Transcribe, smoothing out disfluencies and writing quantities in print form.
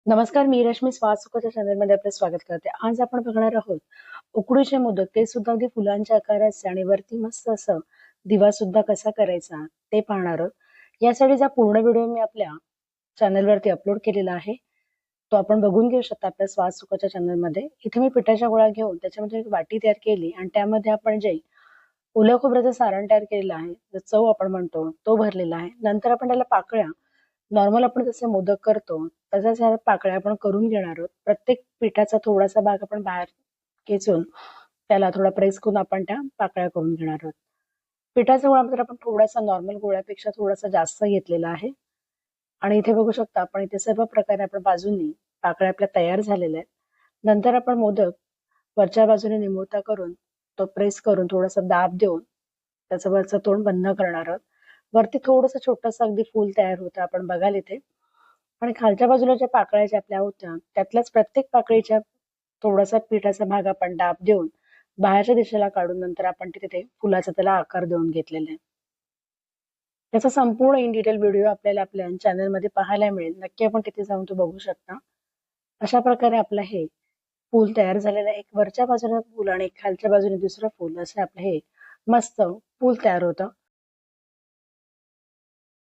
नमस्कार, मी रश्मी स्वाद चॅनलमध्ये आपलं स्वागत करते. आज आपण बघणार आहोत उकडीचे मोदक, ते सुद्धा अगदी फुलांच्या आकाराचे आणि वरती मस्त असं दिवा सुद्धा कसा करायचा ते पाहणार आहोत. यासाठीचा पूर्ण व्हिडिओ मी आपल्या चॅनलवरती अपलोड केलेला आहे. तो आपण बघून घेऊ शकता आपल्या स्वाद सुखाच्या चॅनलमध्ये. इथे मी पिठाच्या गोळा घेऊन त्याच्यामध्ये एक वाटी तयार केली आणि त्यामध्ये आपण जे ओल्या खोबऱ्याचं सारण तयार केलेलं आहे, जो चव आपण म्हणतो तो भरलेला आहे. नंतर आपण त्याला पाकळ्या नॉर्मल आपण जसे मोदक करतो तशाच ह्या पाकळ्या आपण करून घेणार आहोत. प्रत्येक पिठाचा थोडासा भाग आपण बाहेर खेचून त्याला थोडा प्रेस करून आपण त्या पाकळ्या करून घेणार आहोत. पिठाचा गोळा मात्र आपण थोडासा नॉर्मल गोळ्यापेक्षा थोडासा जास्त घेतलेला आहे. आणि इथे बघू शकता आपण इथे सर्व प्रकारे आपण बाजूनी पाकळ्या आपल्या तयार झालेल्या आहेत. नंतर आपण मोदक वरच्या बाजूने निमुळता करून तो प्रेस करून थोडासा दाब देऊन त्याचं वरचं तोंड बंद करणार आहोत. वरती थोडंसं छोटंसं अगदी फूल तयार होतं आपण बघाल इथे. आणि खालच्या बाजूला ज्या पाकळ्या ज्या आपल्या होत्या त्यातल्याच प्रत्येक पाकळीच्या थोडासा पिठाचा भाग आपण दाब देऊन बाहेरच्या दिशेला काढून नंतर आपण तिथे फुलाचा त्याला आकार देऊन घेतलेला आहे. त्याचा संपूर्ण इन डिटेल व्हिडिओ आपल्याला आपल्या चॅनलमध्ये पाहायला मिळेल. नक्की आपण तिथे जाऊन तो बघू शकता. अशा प्रकारे आपलं हे फूल तयार झालेलं आहे. एक वरच्या बाजूने फूल आणि एक खालच्या बाजूने दुसरं फूल असं आपलं हे मस्त फूल तयार होतं.